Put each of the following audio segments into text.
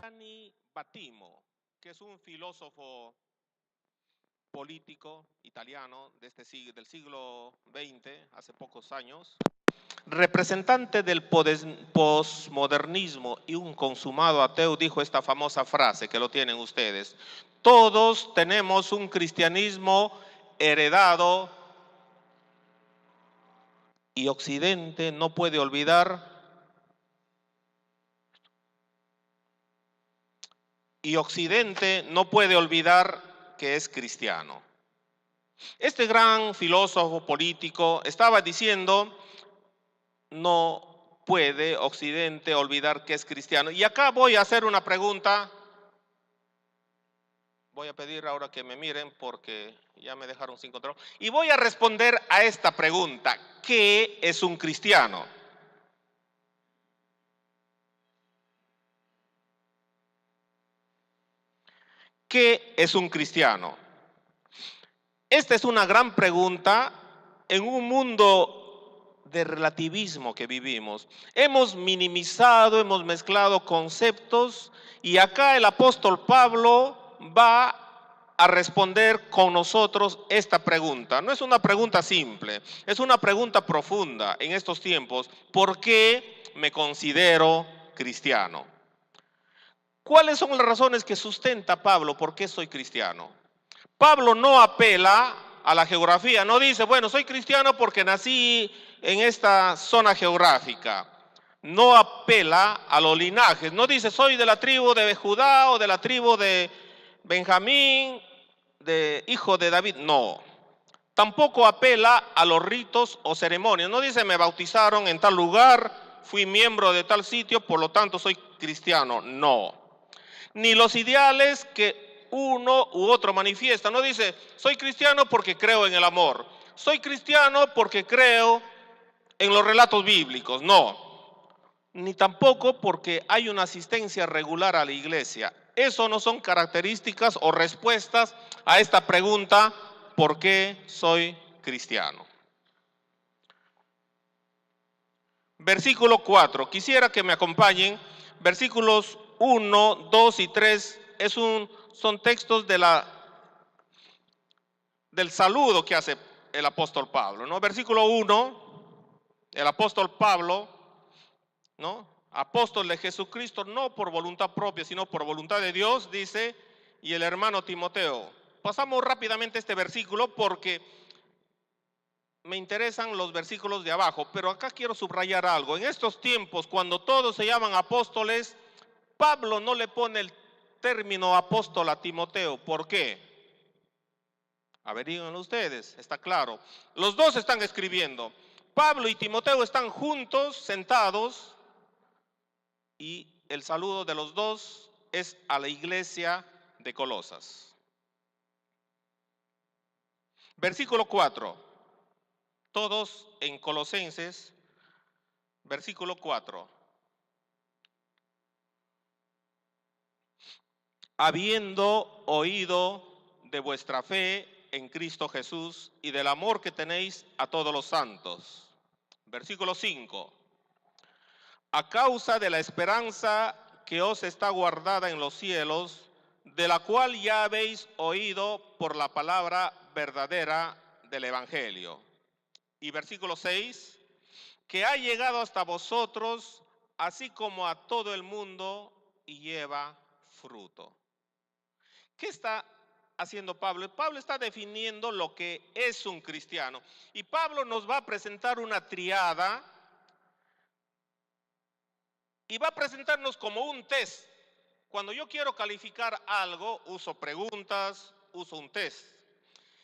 Giovanni Battimo, que es un filósofo político italiano de del siglo XX, hace pocos años, representante del posmodernismo y un consumado ateo, dijo esta famosa frase que lo tienen ustedes: todos tenemos un cristianismo heredado y Occidente no puede olvidar que es cristiano. Este gran filósofo político estaba diciendo: no puede Occidente olvidar que es cristiano. Y acá voy a hacer una pregunta. Voy a pedir ahora que me miren porque ya me dejaron sin control. Y voy a responder a esta pregunta: ¿qué es un cristiano? ¿Qué es un cristiano? Esta es una gran pregunta en un mundo de relativismo que vivimos. Hemos minimizado, hemos mezclado conceptos y acá el apóstol Pablo va a responder con nosotros esta pregunta. No es una pregunta simple, es una pregunta profunda en estos tiempos. ¿Por qué me considero cristiano? ¿Cuáles son las razones que sustenta Pablo por qué soy cristiano? Pablo no apela a la geografía, no dice, bueno, soy cristiano porque nací en esta zona geográfica. No apela a los linajes, no dice, soy de la tribu de Judá o de la tribu de Benjamín, de hijo de David. No. Tampoco apela a los ritos o ceremonias. No dice, me bautizaron en tal lugar, fui miembro de tal sitio, por lo tanto soy cristiano. No. Ni los ideales que uno u otro manifiesta. No dice, soy cristiano porque creo en el amor. Soy cristiano porque creo en los relatos bíblicos. No. Ni tampoco porque hay una asistencia regular a la iglesia. Eso no son características o respuestas a esta pregunta: ¿por qué soy cristiano? Versículo 4. Quisiera que me acompañen. Versículos 1, 2 y 3 son textos del saludo que hace el apóstol Pablo, ¿no? Versículo 1, el apóstol Pablo, ¿no? Apóstol de Jesucristo, no por voluntad propia, sino por voluntad de Dios, dice, y el hermano Timoteo. Pasamos rápidamente este versículo porque me interesan los versículos de abajo, pero acá quiero subrayar algo. En estos tiempos, cuando todos se llaman apóstoles, Pablo no le pone el término apóstol a Timoteo. ¿Por qué? Averíguenlo ustedes, está claro. Los dos están escribiendo. Pablo y Timoteo están juntos, sentados, y el saludo de los dos es a la iglesia de Colosas. Versículo 4. Todos en Colosenses, versículo 4. Habiendo oído de vuestra fe en Cristo Jesús y del amor que tenéis a todos los santos. Versículo 5. A causa de la esperanza que os está guardada en los cielos, de la cual ya habéis oído por la palabra verdadera del Evangelio. Y versículo 6, que ha llegado hasta vosotros, así como a todo el mundo, y lleva fruto. ¿Qué está haciendo Pablo? Pablo está definiendo lo que es un cristiano. Y Pablo nos va a presentar una triada y va a presentarnos como un test. Cuando yo quiero calificar algo, uso preguntas, uso un test.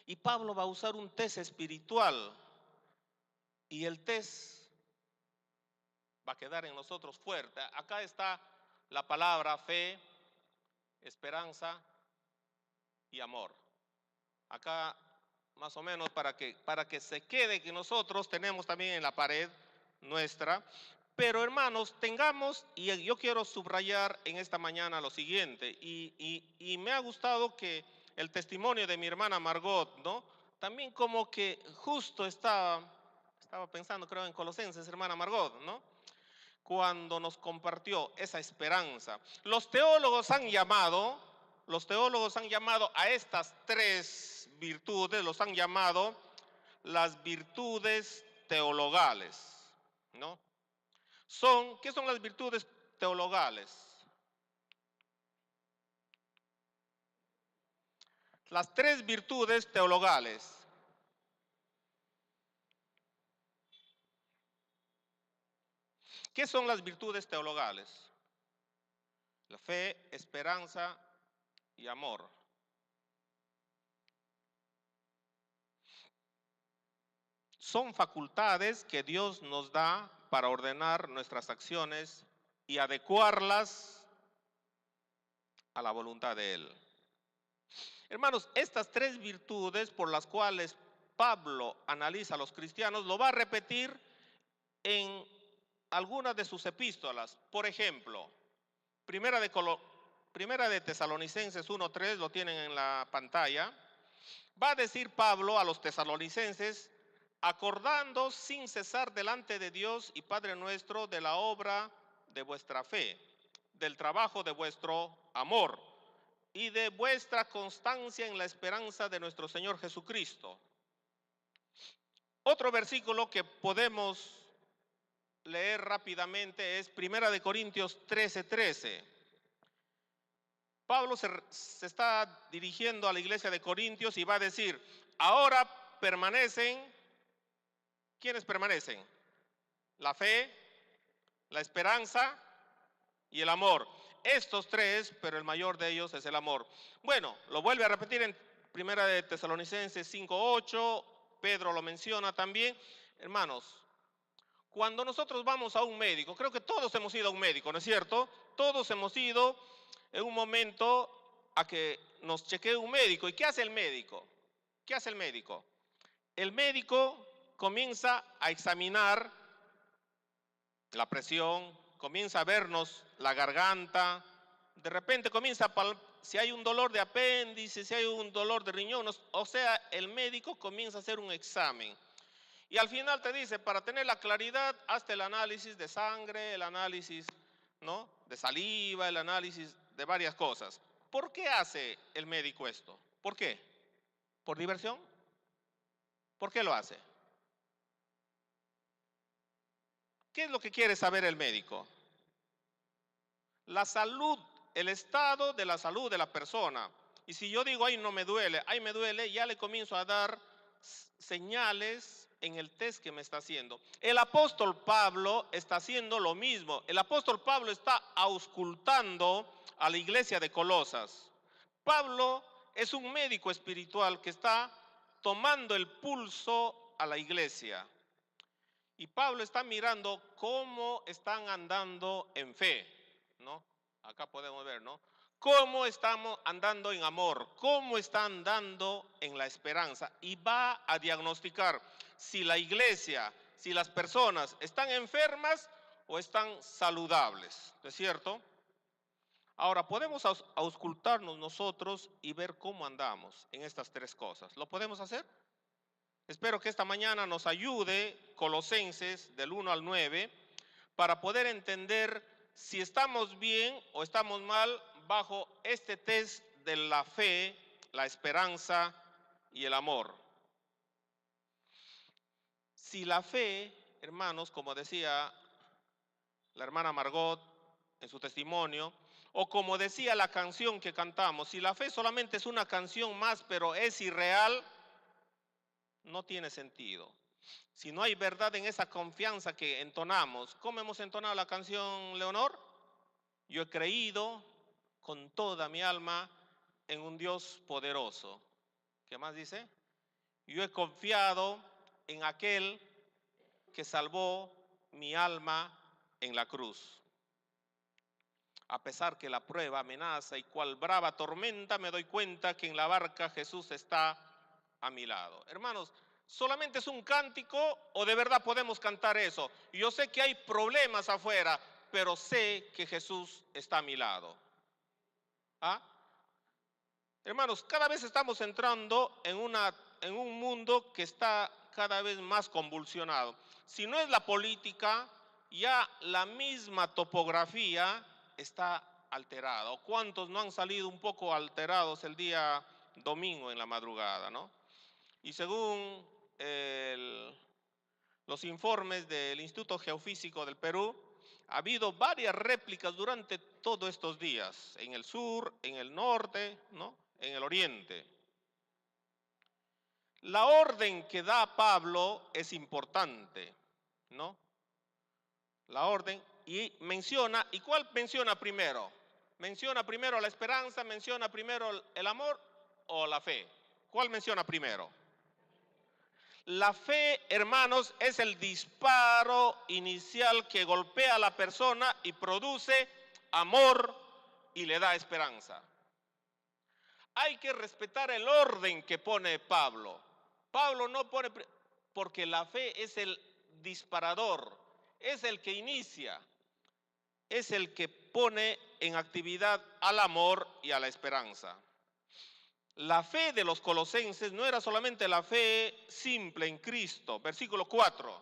Y Pablo va a usar un test espiritual. Y el test va a quedar en nosotros fuerte. Acá está la palabra fe, esperanza y amor. Acá más o menos para que se quede que nosotros tenemos también en la pared nuestra. Pero hermanos, tengamos, y yo quiero subrayar en esta mañana lo siguiente, y me ha gustado que el testimonio de mi hermana Margot, ¿no? También como que justo estaba pensando, creo, en Colosenses, hermana Margot, ¿no? Cuando nos compartió esa esperanza. Los teólogos han llamado a estas tres virtudes, los han llamado las virtudes teologales, ¿no? ¿Qué son las virtudes teologales? Las tres virtudes teologales. ¿Qué son las virtudes teologales? La fe, esperanza y amor. Son facultades que Dios nos da para ordenar nuestras acciones y adecuarlas a la voluntad de Él. Hermanos, estas tres virtudes por las cuales Pablo analiza a los cristianos, lo va a repetir en algunas de sus epístolas. Por ejemplo, Primera de Tesalonicenses 1:3, lo tienen en la pantalla. Va a decir Pablo a los tesalonicenses: acordando sin cesar delante de Dios y Padre nuestro de la obra de vuestra fe, del trabajo de vuestro amor y de vuestra constancia en la esperanza de nuestro Señor Jesucristo. Otro versículo que podemos leer rápidamente es 1 Corintios 13:13. Pablo se está dirigiendo a la iglesia de Corintios y va a decir: ahora permanecen, ¿quiénes permanecen? La fe, la esperanza y el amor. Estos tres, pero el mayor de ellos es el amor. Bueno, lo vuelve a repetir en 1 de Tesalonicenses 5:8, Pedro lo menciona también. Hermanos, cuando nosotros vamos a un médico, creo que todos hemos ido a un médico, ¿no es cierto? Todos hemos ido en un momento a que nos chequee un médico. ¿Y qué hace el médico? ¿Qué hace el médico? El médico comienza a examinar la presión, comienza a vernos la garganta, de repente comienza si hay un dolor de apéndice, si hay un dolor de riñón, o sea, el médico comienza a hacer un examen. Y al final te dice: para tener la claridad, hazte el análisis de sangre, el análisis, ¿no?, de saliva, el análisis de varias cosas. ¿Por qué hace el médico esto? ¿Por qué? ¿Por diversión? ¿Por qué lo hace? ¿Qué es lo que quiere saber el médico? La salud, el estado de la salud de la persona. Y si yo digo: ay, no me duele, ay, me duele, ya le comienzo a dar señales en el test que me está haciendo. El apóstol Pablo está haciendo lo mismo. El apóstol Pablo está auscultando a la iglesia de Colosas. Pablo es un médico espiritual que está tomando el pulso a la iglesia. Y Pablo está mirando cómo están andando en fe, ¿no? Acá podemos ver, ¿no? Cómo estamos andando en amor, cómo están andando en la esperanza. Y va a diagnosticar si la iglesia, si las personas están enfermas o están saludables, ¿no es cierto? Ahora, podemos auscultarnos nosotros y ver cómo andamos en estas tres cosas. ¿Lo podemos hacer? Espero que esta mañana nos ayude Colosenses del 1 al 9 para poder entender si estamos bien o estamos mal bajo este test de la fe, la esperanza y el amor. Si la fe, hermanos, como decía la hermana Margot en su testimonio, o como decía la canción que cantamos, si la fe solamente es una canción más pero es irreal, no tiene sentido. Si no hay verdad en esa confianza que entonamos. ¿Cómo hemos entonado la canción, Leonor? Yo he creído con toda mi alma en un Dios poderoso. ¿Qué más dice? Yo he confiado en aquel que salvó mi alma en la cruz. A pesar que la prueba amenaza y cual brava tormenta, me doy cuenta que en la barca Jesús está a mi lado. Hermanos, ¿solamente es un cántico o de verdad podemos cantar eso? Yo sé que hay problemas afuera, pero sé que Jesús está a mi lado. ¿Ah? Hermanos, cada vez estamos entrando en una en un mundo que está cada vez más convulsionado. Si no es la política, ya la misma topografía está alterada. ¿O cuántos no han salido un poco alterados el día domingo en la madrugada, ¿no? Y según los informes del Instituto Geofísico del Perú, ha habido varias réplicas durante todos estos días, en el sur, en el norte, ¿no? En el oriente. La orden que da Pablo es importante, ¿no? La orden, y menciona, ¿y cuál menciona primero? ¿Menciona primero la esperanza, menciona primero el amor o la fe? ¿Cuál menciona primero? La fe, hermanos, es el disparo inicial que golpea a la persona y produce amor y le da esperanza. Hay que respetar el orden que pone Pablo. Pablo no pone, porque la fe es el disparador, es el que inicia, es el que pone en actividad al amor y a la esperanza. La fe de los colosenses no era solamente la fe simple en Cristo. Versículo 4.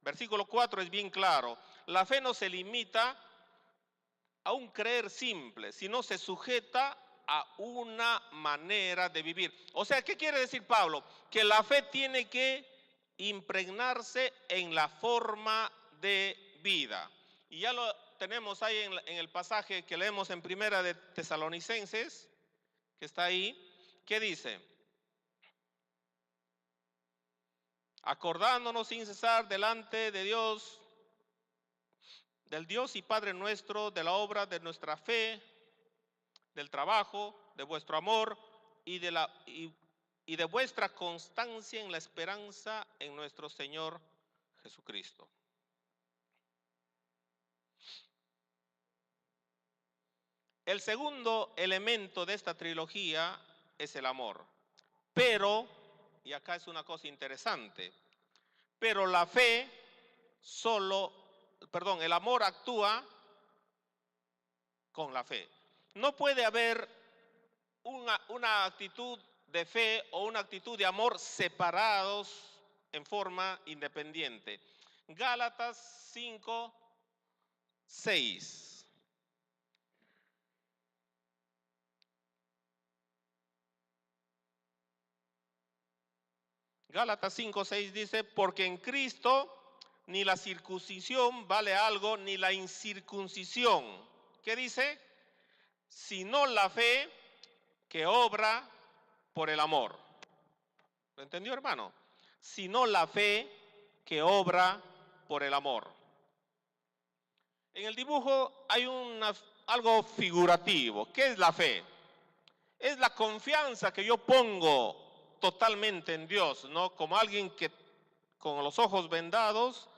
Versículo 4 es bien claro. La fe no se limita a un creer simple, sino se sujeta a una manera de vivir. O sea, ¿qué quiere decir Pablo? Que la fe tiene que impregnarse en la forma de vida. Y ya lo tenemos ahí en el pasaje que leemos en Primera de Tesalonicenses, que está ahí. ¿Qué dice? Acordándonos sin cesar delante de Dios, del Dios y Padre nuestro, de la obra de nuestra fe, del trabajo, de vuestro amor y de vuestra constancia en la esperanza en nuestro Señor Jesucristo. El segundo elemento de esta trilogía es el amor. Pero, y acá es una cosa interesante, pero la fe el amor actúa con la fe. No puede haber una actitud de fe o una actitud de amor separados en forma independiente. Gálatas 5, 6. Gálatas 5, 6 dice, porque en Cristo ni la circuncisión vale algo, ni la incircuncisión. ¿Qué dice? Sino la fe que obra por el amor. ¿Lo entendió, hermano? Sino la fe que obra por el amor. En el dibujo hay algo figurativo. ¿Qué es la fe? Es la confianza que yo pongo totalmente en Dios, ¿no? Como alguien que con los ojos vendados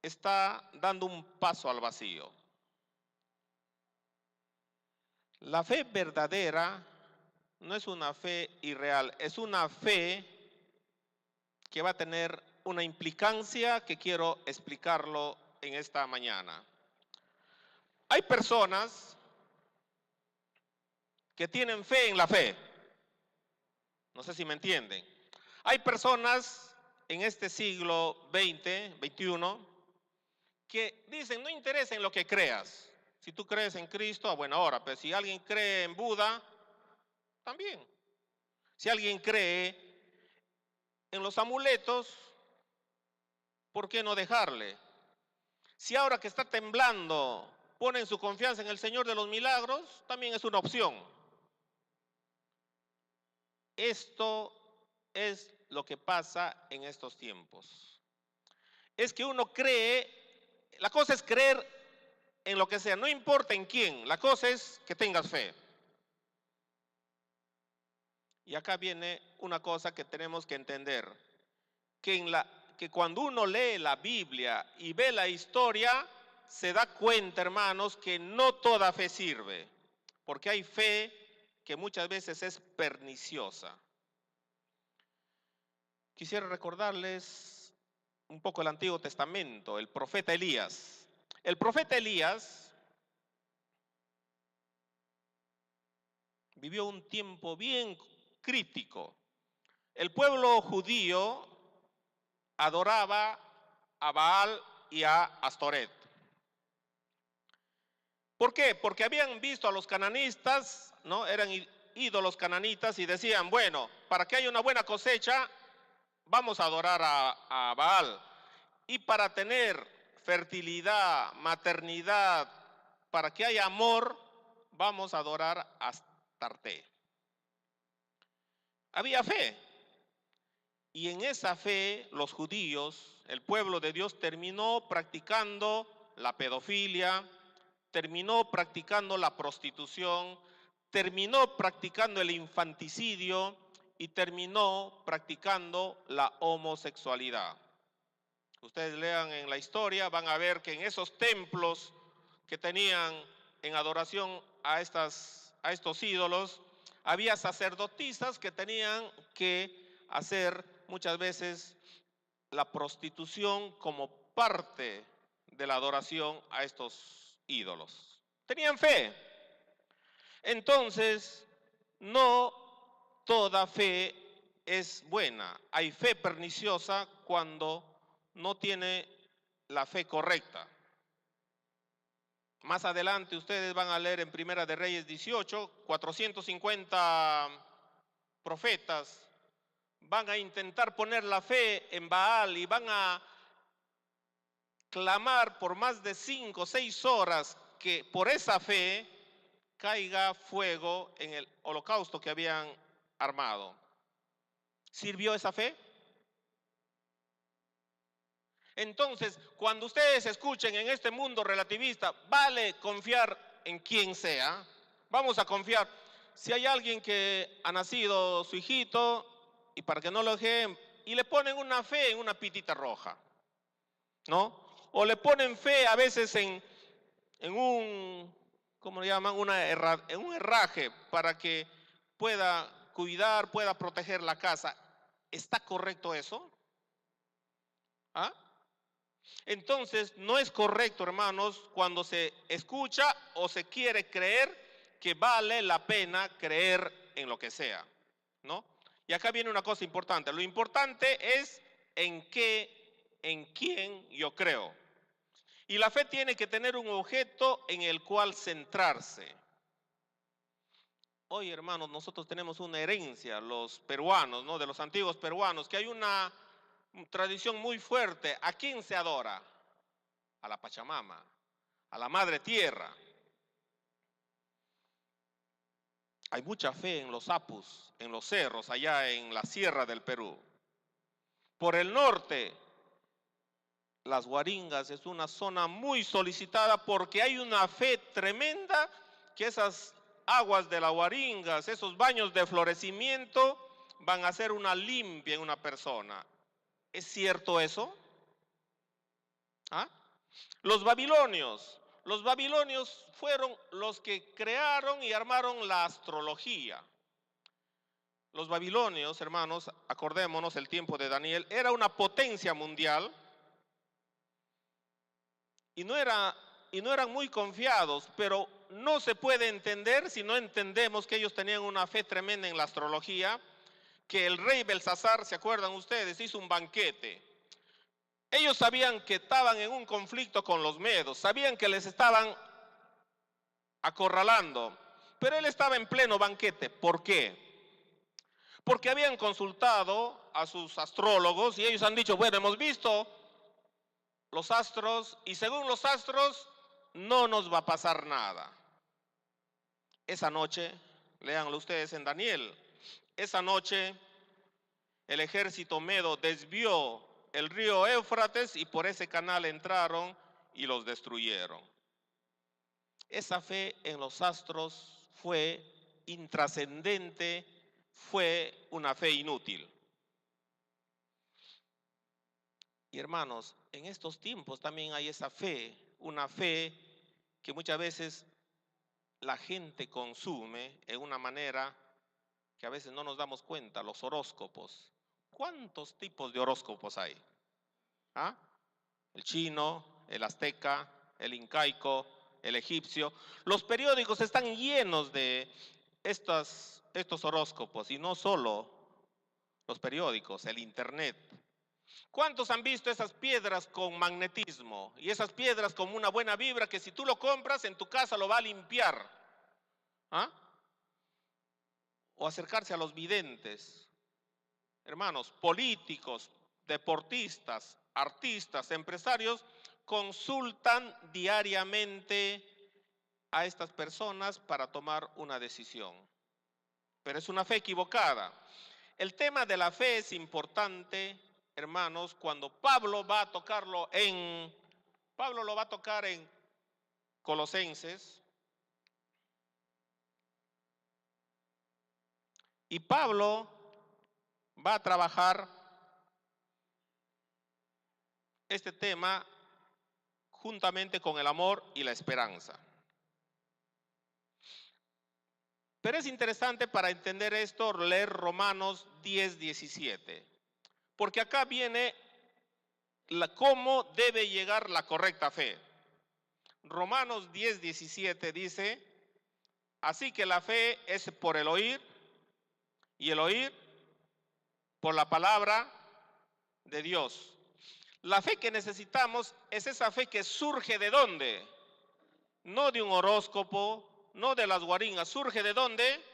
está dando un paso al vacío. La fe verdadera no es una fe irreal, es una fe que va a tener una implicancia que quiero explicarlo en esta mañana. Hay personas que tienen fe en la fe. No sé si me entienden. Hay personas en este siglo XX, XXI, que dicen, no interesa en lo que creas. Si tú crees en Cristo, a buena hora, pero si alguien cree en Buda, también. Si alguien cree en los amuletos, ¿por qué no dejarle? Si ahora que está temblando ponen su confianza en el Señor de los Milagros, también es una opción. Esto es lo que pasa en estos tiempos. Es que uno cree, la cosa es creer en lo que sea, no importa en quién, la cosa es que tengas fe. Y acá viene una cosa que tenemos que entender, que cuando uno lee la Biblia y ve la historia, se da cuenta, hermanos, que no toda fe sirve, porque hay fe que muchas veces es perniciosa. Quisiera recordarles un poco el Antiguo Testamento, el profeta Elías. El profeta Elías vivió un tiempo bien crítico. El pueblo judío adoraba a Baal y a Astoret. ¿Por qué? Porque habían visto a los cananistas, ¿no? Eran ídolos cananitas y decían, bueno, para que haya una buena cosecha, vamos a adorar a Baal. Y para tener fertilidad, maternidad, para que haya amor, vamos a adorar a Astarte. Había fe. Y en esa fe, los judíos, el pueblo de Dios, terminó practicando la pedofilia, terminó practicando la prostitución, terminó practicando el infanticidio y terminó practicando la homosexualidad. Ustedes lean en la historia, van a ver que en esos templos que tenían en adoración a estos ídolos, había sacerdotisas que tenían que hacer muchas veces la prostitución como parte de la adoración a estos ídolos. Tenían fe. Entonces, no toda fe es buena. Hay fe perniciosa cuando no tiene la fe correcta. Más adelante ustedes van a leer en Primera de Reyes 18, 450 profetas van a intentar poner la fe en Baal y van a clamar por más de 5 o 6 horas que por esa fe caiga fuego en el holocausto que habían armado. ¿Sirvió esa fe? Entonces, cuando ustedes escuchen en este mundo relativista, vale confiar en quien sea, vamos a confiar. Si hay alguien que ha nacido su hijito y para que no lo dejen, y le ponen una fe en una pitita roja, ¿no? O le ponen fe a veces en un, ¿cómo le llaman? En un herraje para que pueda cuidar, pueda proteger la casa. ¿Está correcto eso? ¿Ah? Entonces, no es correcto, hermanos, cuando se escucha o se quiere creer que vale la pena creer en lo que sea, ¿no? Y acá viene una cosa importante. Lo importante es en quién yo creo. Y la fe tiene que tener un objeto en el cual centrarse. Hoy, hermanos, nosotros tenemos una herencia, los peruanos, ¿no? De los antiguos peruanos, que hay una tradición muy fuerte. ¿A quién se adora? A la Pachamama, a la Madre Tierra. Hay mucha fe en los apus, en los cerros, allá en la sierra del Perú. Por el norte, las Huaringas es una zona muy solicitada porque hay una fe tremenda que esas aguas de las Huaringas, esos baños de florecimiento, van a hacer una limpia en una persona. ¿Es cierto eso? ¿Ah? Los babilonios fueron los que crearon y armaron la astrología. Los babilonios, hermanos, acordémonos el tiempo de Daniel, era una potencia mundial y no eran muy confiados, pero no se puede entender si no entendemos que ellos tenían una fe tremenda en la astrología, que el rey Belsasar, ¿se acuerdan ustedes? Hizo un banquete. Ellos sabían que estaban en un conflicto con los medos, sabían que les estaban acorralando, pero él estaba en pleno banquete. ¿Por qué? Porque habían consultado a sus astrólogos y ellos han dicho, bueno, hemos visto los astros y según los astros no nos va a pasar nada. Esa noche, léanlo ustedes en Daniel, esa noche el ejército medo desvió el río Éufrates y por ese canal entraron y los destruyeron. Esa fe en los astros fue intrascendente, fue una fe inútil. Y hermanos, en estos tiempos también hay esa fe, una fe que muchas veces la gente consume en una manera que a veces no nos damos cuenta, los horóscopos. ¿Cuántos tipos de horóscopos hay? ¿Ah? El chino, el azteca, el incaico, el egipcio. Los periódicos están llenos de estos horóscopos y no solo los periódicos, el internet. ¿Cuántos han visto esas piedras con magnetismo? Y esas piedras con una buena vibra que si tú lo compras en tu casa lo va a limpiar. ¿Ah? O acercarse a los videntes. Hermanos, políticos, deportistas, artistas, empresarios, consultan diariamente a estas personas para tomar una decisión. Pero es una fe equivocada. El tema de la fe es importante, hermanos, cuando Pablo va a tocarlo Pablo lo va a tocar en Colosenses. Y Pablo va a trabajar este tema juntamente con el amor y la esperanza. Pero es interesante para entender esto leer Romanos 10:17, porque acá viene cómo debe llegar la correcta fe. Romanos 10:17 dice, así que la fe es por el oír y el oír por la palabra de Dios. La fe que necesitamos es esa fe que surge ¿de dónde? No de un horóscopo, no de las guaringas, surge ¿de dónde?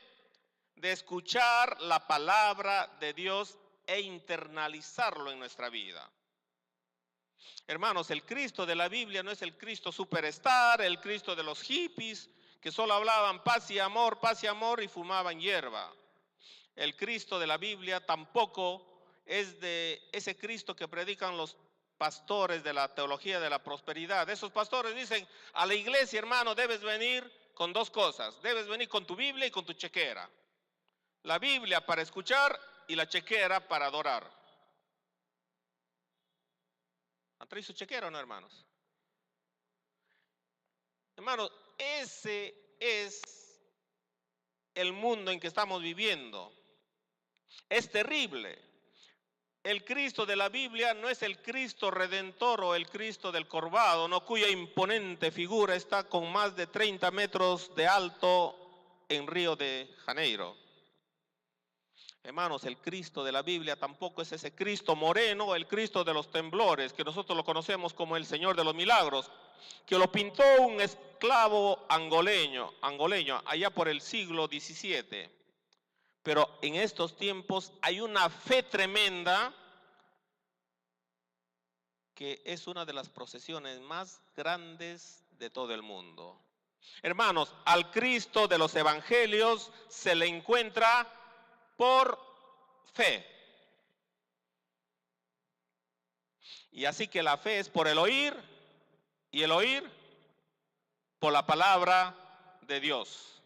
De escuchar la palabra de Dios e internalizarlo en nuestra vida. Hermanos, el Cristo de la Biblia no es el Cristo superstar, el Cristo de los hippies que solo hablaban paz y amor y fumaban hierba. El Cristo de la Biblia tampoco es de ese Cristo que predican los pastores de la teología de la prosperidad. Esos pastores dicen, a la iglesia, hermano, debes venir con dos cosas. Debes venir con tu Biblia y con tu chequera. La Biblia para escuchar y la chequera para adorar. ¿Han traído su chequera o no, hermanos? Hermanos, ese es el mundo en que estamos viviendo. Es terrible. El Cristo de la Biblia no es el Cristo redentor o el Cristo del Corvado, ¿no? Cuya imponente figura está con más de 30 metros de alto en Río de Janeiro. Hermanos, el Cristo de la Biblia tampoco es ese Cristo moreno o el Cristo de los temblores, que nosotros lo conocemos como el Señor de los Milagros, que lo pintó un esclavo angoleño allá por el siglo XVII. Pero en estos tiempos hay una fe tremenda que es una de las procesiones más grandes de todo el mundo. Hermanos, al Cristo de los evangelios se le encuentra por fe. Y así que la fe es por el oír y el oír por la palabra de Dios.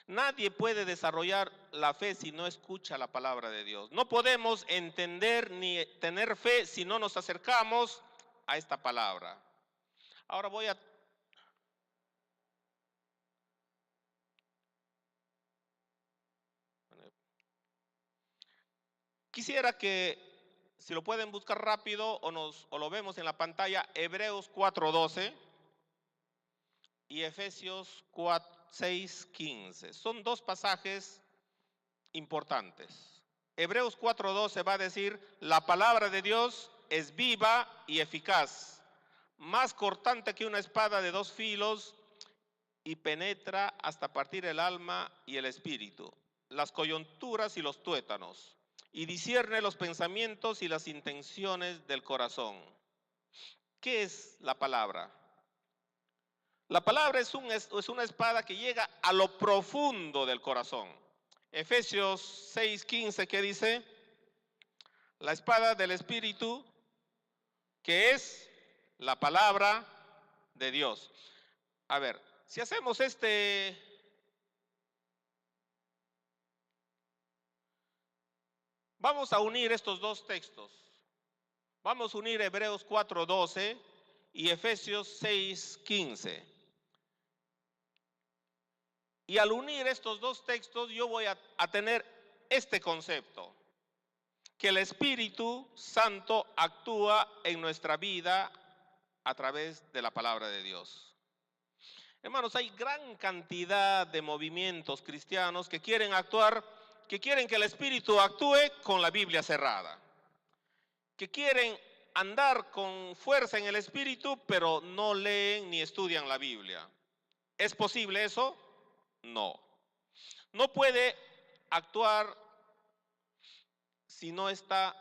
Nadie puede desarrollar la fe si no escucha la palabra de Dios. No podemos entender ni tener fe si no nos acercamos a esta palabra. Ahora voy a... Quisiera que, si lo pueden buscar rápido o lo vemos en la pantalla, Hebreos 4:12 y Efesios 6:15. Son dos pasajes importantes. Hebreos 4:12 va a decir, la palabra de Dios es viva y eficaz, más cortante que una espada de dos filos y penetra hasta partir el alma y el espíritu, las coyunturas y los tuétanos, y discierne los pensamientos y las intenciones del corazón. ¿Qué es la palabra? La palabra es una espada que llega a lo profundo del corazón. Efesios 6:15, ¿qué dice? La espada del Espíritu, que es la palabra de Dios. A ver, si hacemos vamos a unir estos dos textos. Vamos a unir Hebreos 4:12 y Efesios 6:15. Y al unir estos dos textos yo voy a tener este concepto, que el Espíritu Santo actúa en nuestra vida a través de la palabra de Dios. Hermanos, hay gran cantidad de movimientos cristianos que quieren actuar que quieren que el Espíritu actúe con la Biblia cerrada, que quieren andar con fuerza en el Espíritu, pero no leen ni estudian la Biblia. ¿Es posible eso? No. No puede actuar si no está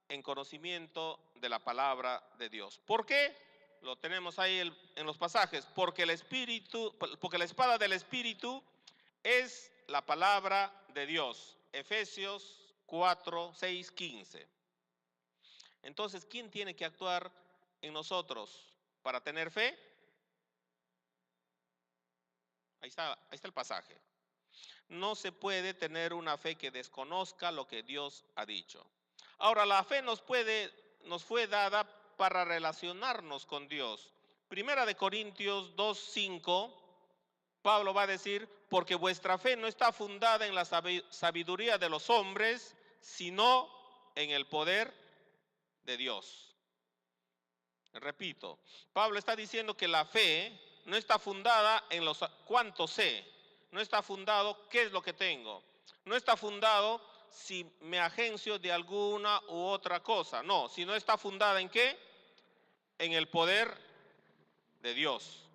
en conocimiento de la palabra de Dios. ¿Por qué? Lo tenemos ahí en los pasajes. Porque la espada del Espíritu es la palabra de Dios. Efesios 4, 6, 15. Entonces, ¿quién tiene que actuar en nosotros para tener fe? Ahí está el pasaje. No se puede tener una fe que desconozca lo que Dios ha dicho. Ahora, la fe nos fue dada para relacionarnos con Dios. Primera de Corintios 2:5, Pablo va a decir, porque vuestra fe no está fundada en la sabiduría de los hombres, sino en el poder de Dios. Repito, Pablo está diciendo que la fe no está fundada en los cuánto sé, no está fundado qué es lo que tengo, no está fundado si me agencio de alguna u otra cosa, no, sino está fundada en qué, en el poder de Dios.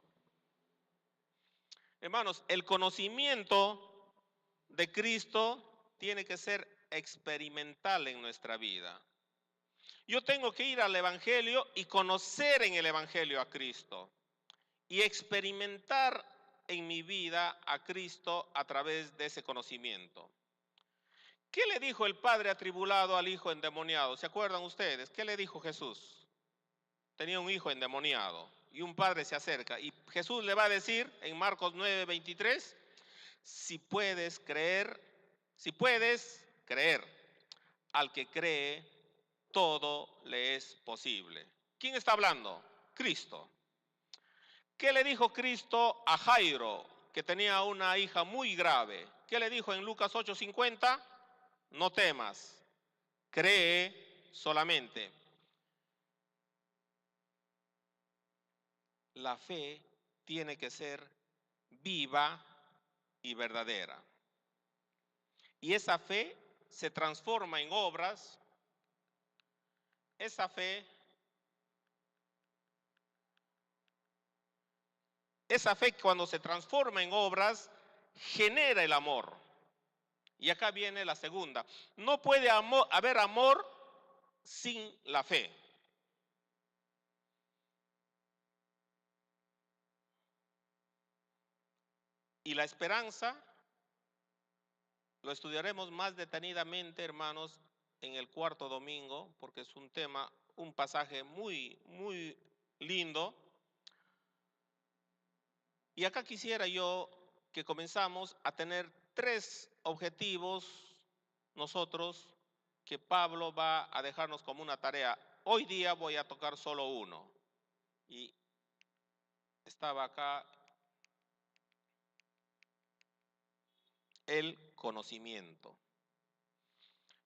Hermanos, el conocimiento de Cristo tiene que ser experimental en nuestra vida. Yo tengo que ir al Evangelio y conocer en el Evangelio a Cristo y experimentar en mi vida a Cristo a través de ese conocimiento. ¿Qué le dijo el padre atribulado al hijo endemoniado? ¿Se acuerdan ustedes? ¿Qué le dijo Jesús? Tenía un hijo endemoniado y un padre se acerca y Jesús le va a decir en Marcos 9:23, si puedes creer, al que cree, todo le es posible. ¿Quién está hablando? Cristo. ¿Qué le dijo Cristo a Jairo, que tenía una hija muy grave? ¿Qué le dijo en Lucas 8:50? No temas, cree solamente. La fe tiene que ser viva y verdadera. Y esa fe se transforma en obras. Esa fe cuando se transforma en obras genera el amor. Y acá viene la segunda. No puede haber amor sin la fe. Y la esperanza lo estudiaremos más detenidamente, hermanos, en el cuarto domingo, porque es un pasaje muy, muy lindo. Y acá quisiera yo que comenzamos a tener 3 objetivos nosotros que Pablo va a dejarnos como una tarea. Hoy día voy a tocar solo uno. Y estaba acá el conocimiento.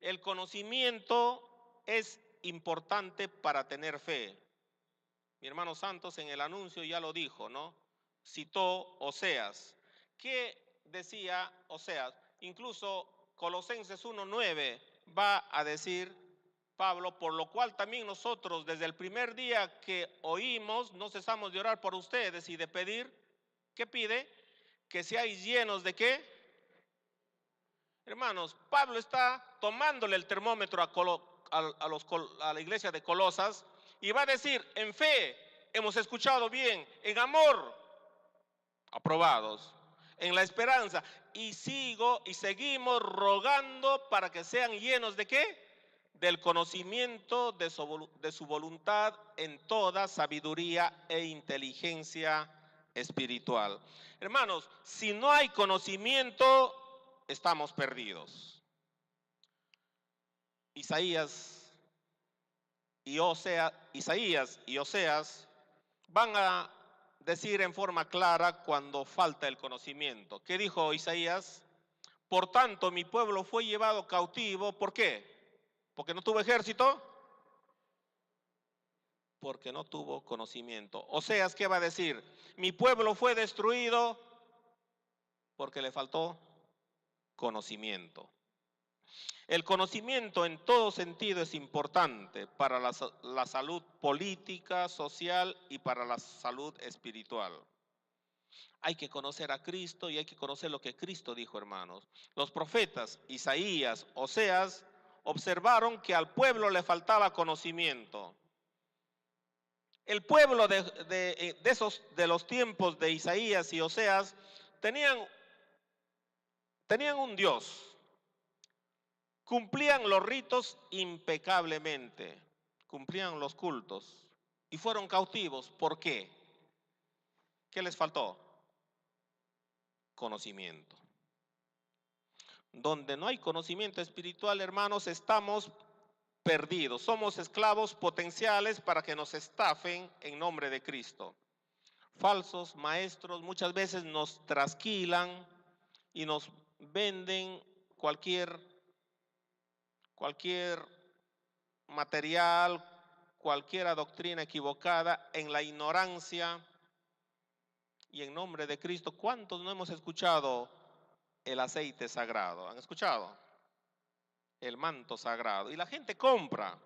El conocimiento es importante para tener fe. Mi hermano Santos en el anuncio ya lo dijo, ¿no? Citó Oseas. ¿Qué decía Oseas? Incluso Colosenses 1:9 va a decir Pablo, por lo cual también nosotros desde el primer día que oímos no cesamos de orar por ustedes y de pedir, ¿qué pide? Que seáis llenos de ¿qué? Hermanos, Pablo está tomándole el termómetro a la iglesia de Colosas y va a decir, en fe hemos escuchado bien, en amor aprobados, en la esperanza y seguimos rogando para que sean llenos de ¿qué? Del conocimiento de su voluntad en toda sabiduría e inteligencia espiritual. Hermanos, si no hay conocimiento, estamos perdidos. Isaías y Oseas van a decir en forma clara cuando falta el conocimiento. ¿Qué dijo Isaías? Por tanto, mi pueblo fue llevado cautivo. ¿Por qué? ¿Porque no tuvo ejército? Porque no tuvo conocimiento. Oseas, ¿qué va a decir? Mi pueblo fue destruido porque le faltó conocimiento. El conocimiento en todo sentido es importante para la salud política, social y para la salud espiritual. Hay que conocer a Cristo y hay que conocer lo que Cristo dijo, hermanos. Los profetas Isaías, Oseas, observaron que al pueblo le faltaba conocimiento. El pueblo de los tiempos de Isaías y Oseas tenían un Dios. Cumplían los ritos impecablemente, cumplían los cultos y fueron cautivos. ¿Por qué? ¿Qué les faltó? Conocimiento. Donde no hay conocimiento espiritual, hermanos, estamos perdidos. Somos esclavos potenciales para que nos estafen en nombre de Cristo. Falsos maestros muchas veces nos trasquilan y nos venden cualquier material, cualquier doctrina equivocada en la ignorancia y en nombre de Cristo. ¿Cuántos no hemos escuchado el aceite sagrado? ¿Han escuchado? El manto sagrado. Y la gente compra.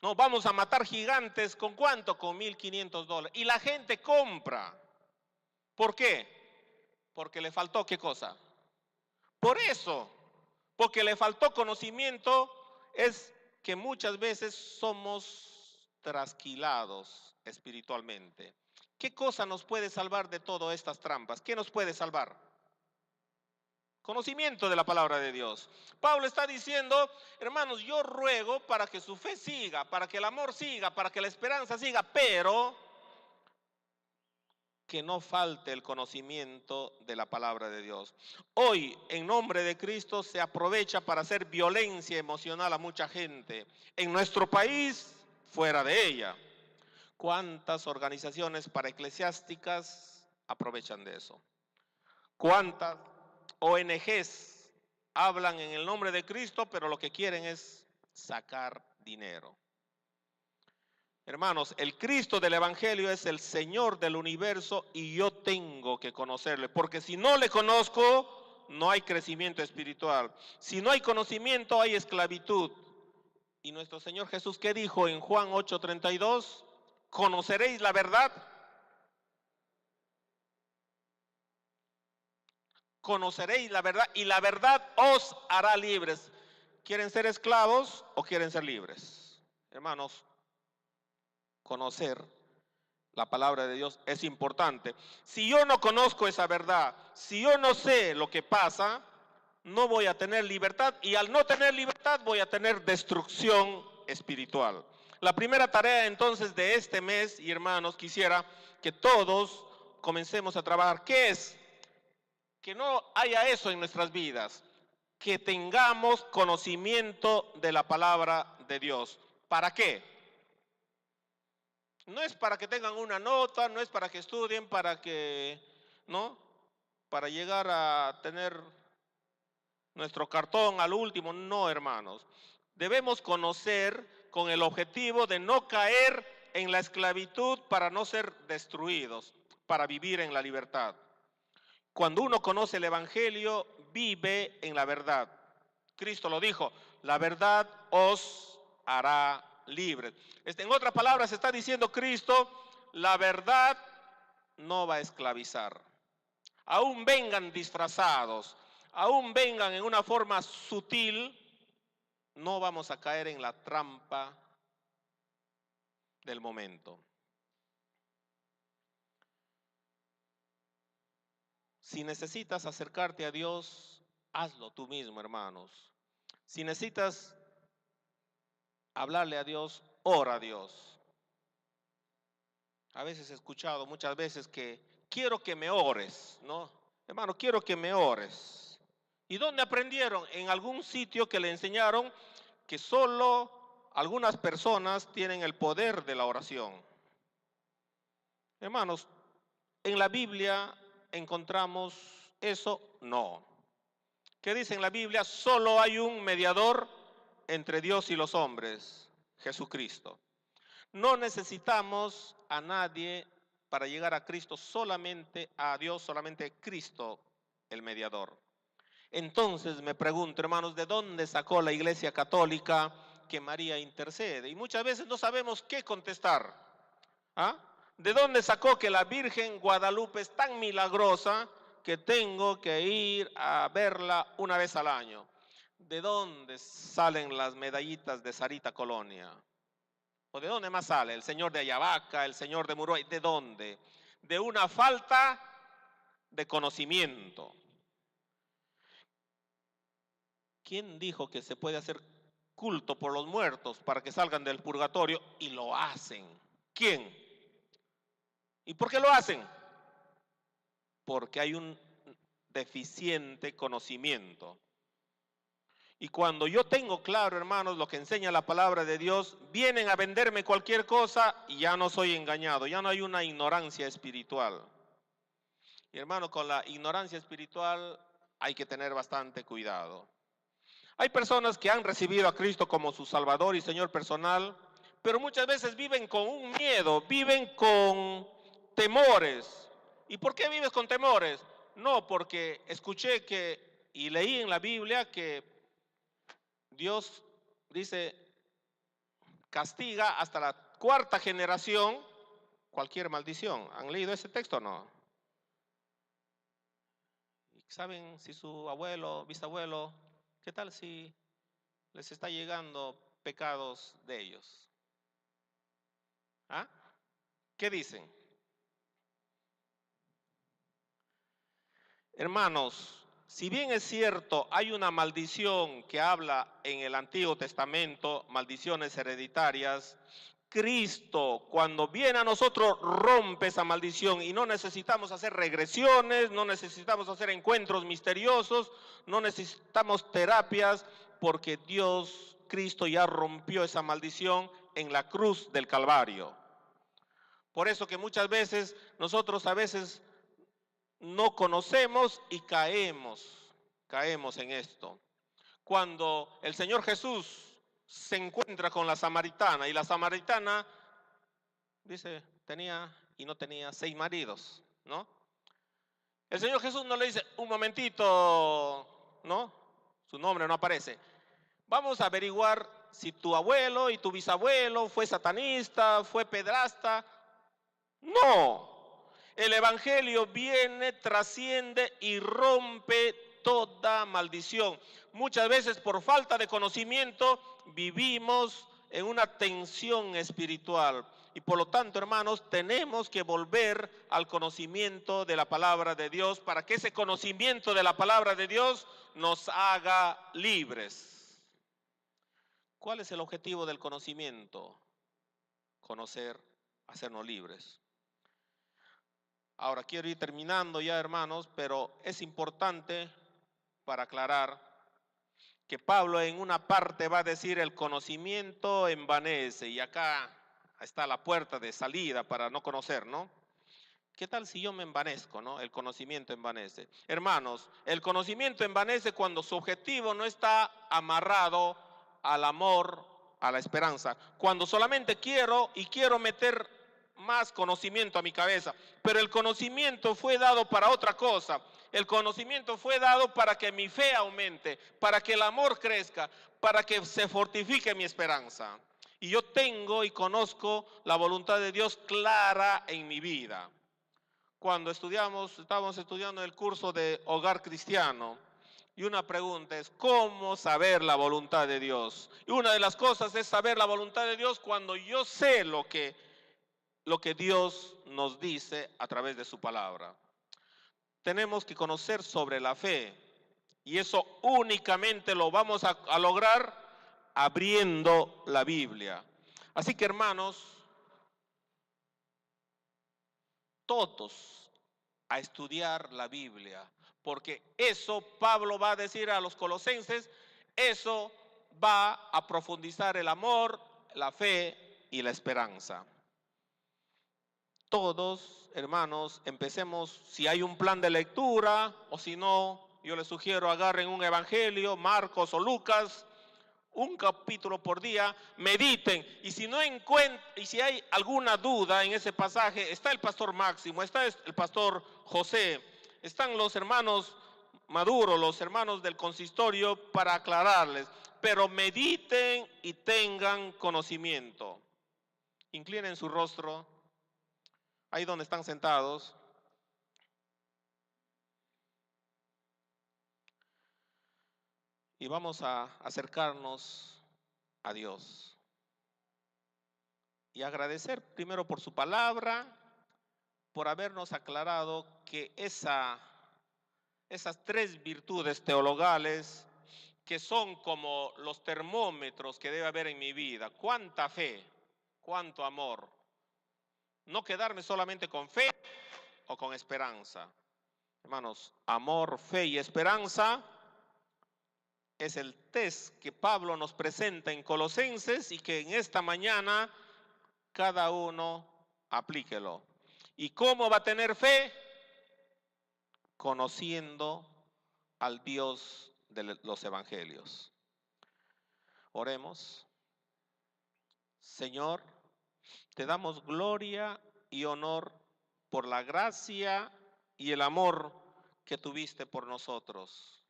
No, vamos a matar gigantes. ¿Con cuánto? Con $1,500. Y la gente compra. ¿Por qué? Porque le faltó ¿qué cosa? Por eso, porque le faltó conocimiento, es que muchas veces somos trasquilados espiritualmente. ¿Qué cosa nos puede salvar de todas estas trampas? ¿Qué nos puede salvar? Conocimiento de la palabra de Dios. Pablo está diciendo, hermanos, yo ruego para que su fe siga, para que el amor siga, para que la esperanza siga, pero que no falte el conocimiento de la palabra de Dios. Hoy, en nombre de Cristo, se aprovecha para hacer violencia emocional a mucha gente. En nuestro país, fuera de ella. ¿Cuántas organizaciones paraeclesiásticas aprovechan de eso? ¿Cuántas ONGs hablan en el nombre de Cristo, pero lo que quieren es sacar dinero? Hermanos, el Cristo del Evangelio es el Señor del universo y yo tengo que conocerle, porque si no le conozco, no hay crecimiento espiritual. Si no hay conocimiento, hay esclavitud. Y nuestro Señor Jesús, ¿qué dijo en Juan 8:32? ¿Conoceréis la verdad? Conoceréis la verdad y la verdad os hará libres. ¿Quieren ser esclavos o quieren ser libres? Hermanos, conocer la palabra de Dios es importante. Si yo no conozco esa verdad, si yo no sé lo que pasa, no voy a tener libertad y al no tener libertad voy a tener destrucción espiritual. La primera tarea entonces de este mes, y hermanos, quisiera que todos comencemos a trabajar. ¿Qué es? Que no haya eso en nuestras vidas, que tengamos conocimiento de la palabra de Dios. ¿Para qué? No es para que tengan una nota, no es para que estudien, para llegar a tener nuestro cartón al último. No, hermanos. Debemos conocer con el objetivo de no caer en la esclavitud para no ser destruidos, para vivir en la libertad. Cuando uno conoce el Evangelio, vive en la verdad. Cristo lo dijo, la verdad os hará libres. En otras palabras, está diciendo Cristo, la verdad no va a esclavizar. Aún vengan disfrazados, aún vengan en una forma sutil, no vamos a caer en la trampa del momento. Si necesitas acercarte a Dios, hazlo tú mismo, hermanos. Si necesitas hablarle a Dios, ora a Dios. A veces he escuchado muchas veces que quiero que me ores, ¿no? Hermano, quiero que me ores. ¿Y dónde aprendieron? En algún sitio que le enseñaron que solo algunas personas tienen el poder de la oración. Hermanos, en la Biblia encontramos eso, no. ¿Qué dice en la Biblia? Solo hay un mediador entre Dios y los hombres, Jesucristo. No necesitamos a nadie para llegar a Cristo, solamente a Dios, solamente Cristo el mediador. Entonces me pregunto, hermanos, ¿de dónde sacó la Iglesia Católica que María intercede? Y muchas veces no sabemos qué contestar. ¿Ah? ¿De dónde sacó que la Virgen Guadalupe es tan milagrosa que tengo que ir a verla una vez al año? ¿De dónde salen las medallitas de Sarita Colonia? ¿O de dónde más sale? El señor de Ayabaca, el señor de Muruay. ¿De dónde? De una falta de conocimiento. ¿Quién dijo que se puede hacer culto por los muertos para que salgan del purgatorio? Y lo hacen. ¿Quién? ¿Y por qué lo hacen? Porque hay un deficiente conocimiento. Y cuando yo tengo claro, hermanos, lo que enseña la palabra de Dios, vienen a venderme cualquier cosa y ya no soy engañado, ya no hay una ignorancia espiritual. Y hermano, con la ignorancia espiritual hay que tener bastante cuidado. Hay personas que han recibido a Cristo como su Salvador y Señor personal, pero muchas veces viven con un miedo, viven con temores. ¿Y por qué vives con temores? No, porque escuché que y leí en la Biblia que Dios dice, castiga hasta la cuarta generación cualquier maldición. ¿Han leído ese texto o no? ¿Saben si su abuelo, bisabuelo, qué tal si les está llegando pecados de ellos? ¿Ah? ¿Qué dicen? Hermanos, si bien es cierto, hay una maldición que habla en el Antiguo Testamento, maldiciones hereditarias, Cristo, cuando viene a nosotros, rompe esa maldición y no necesitamos hacer regresiones, no necesitamos hacer encuentros misteriosos, no necesitamos terapias, porque Dios, Cristo ya rompió esa maldición en la cruz del Calvario. Por eso que muchas veces nosotros a veces no conocemos y caemos en esto. Cuando el Señor Jesús se encuentra con la samaritana y la samaritana dice, tenía y no tenía 6 maridos, ¿no? El Señor Jesús no le dice, un momentito, ¿no? Su nombre no aparece. Vamos a averiguar si tu abuelo y tu bisabuelo fue satanista, fue pedrasta. No, el Evangelio viene, trasciende y rompe toda maldición. Muchas veces por falta de conocimiento vivimos en una tensión espiritual. Y por lo tanto, hermanos, tenemos que volver al conocimiento de la palabra de Dios para que ese conocimiento de la palabra de Dios nos haga libres. ¿Cuál es el objetivo del conocimiento? Conocer, hacernos libres. Ahora quiero ir terminando ya, hermanos, pero es importante para aclarar que Pablo en una parte va a decir el conocimiento envanece, y acá está la puerta de salida para no conocer, ¿no? ¿Qué tal si yo me envanezco, no? El conocimiento envanece. Hermanos, el conocimiento envanece cuando su objetivo no está amarrado al amor, a la esperanza. Cuando solamente quiero meter más conocimiento a mi cabeza, pero el conocimiento fue dado para otra cosa. El conocimiento fue dado para que mi fe aumente, para que el amor crezca, para que se fortifique mi esperanza. Y yo tengo y conozco la voluntad de Dios clara en mi vida. Cuando estábamos estudiando el curso de Hogar Cristiano, y una pregunta es, ¿cómo saber la voluntad de Dios? Y una de las cosas es saber la voluntad de Dios cuando yo sé lo que Dios nos dice a través de su palabra. Tenemos que conocer sobre la fe, y eso únicamente lo vamos a lograr abriendo la Biblia. Así que, hermanos, todos a estudiar la Biblia, porque eso Pablo va a decir a los colosenses, eso va a profundizar el amor, la fe y la esperanza. Todos, hermanos, empecemos, si hay un plan de lectura, o si no, yo les sugiero agarren un evangelio, Marcos o Lucas, un capítulo por día, mediten, y si no encuentran, y si hay alguna duda en ese pasaje, está el pastor Máximo, está el pastor José, están los hermanos maduros los hermanos del consistorio para aclararles, pero mediten y tengan conocimiento. Inclinen su rostro, ahí donde están sentados. Y vamos a acercarnos a Dios y agradecer primero por su palabra, por habernos aclarado que esas tres virtudes teologales, que son como los termómetros que debe haber en mi vida, cuánta fe, cuánto amor, no quedarme solamente con fe o con esperanza. Hermanos, amor, fe y esperanza es el test que Pablo nos presenta en Colosenses y que en esta mañana cada uno aplíquelo. ¿Y cómo va a tener fe? Conociendo al Dios de los evangelios. Oremos. Señor, te damos gloria y honor por la gracia y el amor que tuviste por nosotros.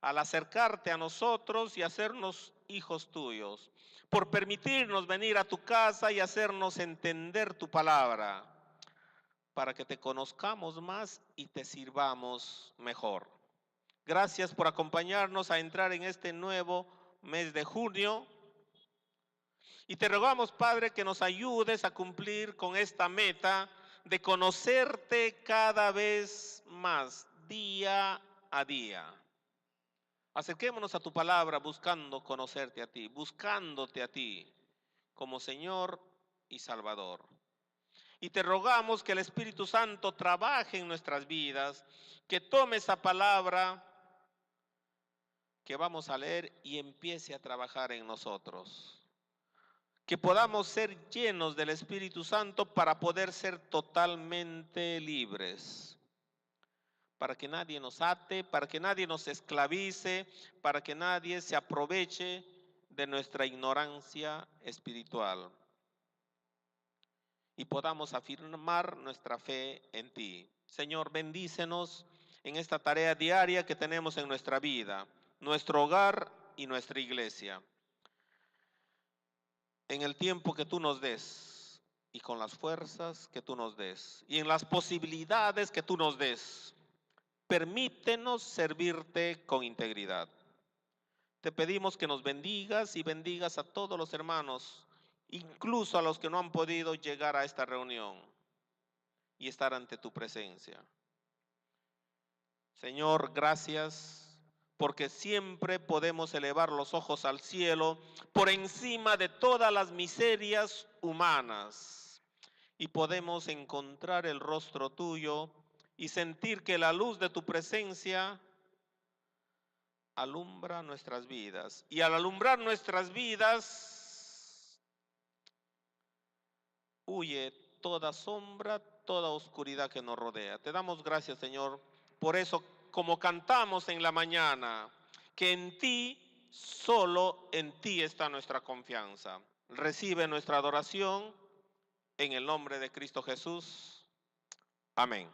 Al acercarte a nosotros y hacernos hijos tuyos, por permitirnos venir a tu casa y hacernos entender tu palabra, para que te conozcamos más y te sirvamos mejor. Gracias por acompañarnos a entrar en este nuevo mes de junio. Y te rogamos, Padre, que nos ayudes a cumplir con esta meta de conocerte cada vez más, día a día. Acerquémonos a tu palabra buscando conocerte a ti, buscándote a ti como Señor y Salvador. Y te rogamos que el Espíritu Santo trabaje en nuestras vidas, que tome esa palabra que vamos a leer y empiece a trabajar en nosotros. Que podamos ser llenos del Espíritu Santo para poder ser totalmente libres. Para que nadie nos ate, para que nadie nos esclavice, para que nadie se aproveche de nuestra ignorancia espiritual. Y podamos afirmar nuestra fe en ti. Señor, bendícenos en esta tarea diaria que tenemos en nuestra vida, nuestro hogar y nuestra iglesia. En el tiempo que tú nos des y con las fuerzas que tú nos des y en las posibilidades que tú nos des. Permítenos servirte con integridad. Te pedimos que nos bendigas y bendigas a todos los hermanos, incluso a los que no han podido llegar a esta reunión y estar ante tu presencia. Señor, gracias porque siempre podemos elevar los ojos al cielo por encima de todas las miserias humanas y podemos encontrar el rostro tuyo y sentir que la luz de tu presencia alumbra nuestras vidas. Y al alumbrar nuestras vidas, huye toda sombra, toda oscuridad que nos rodea. Te damos gracias, Señor, por eso, como cantamos en la mañana, que en ti, solo en ti está nuestra confianza. Recibe nuestra adoración en el nombre de Cristo Jesús. Amén.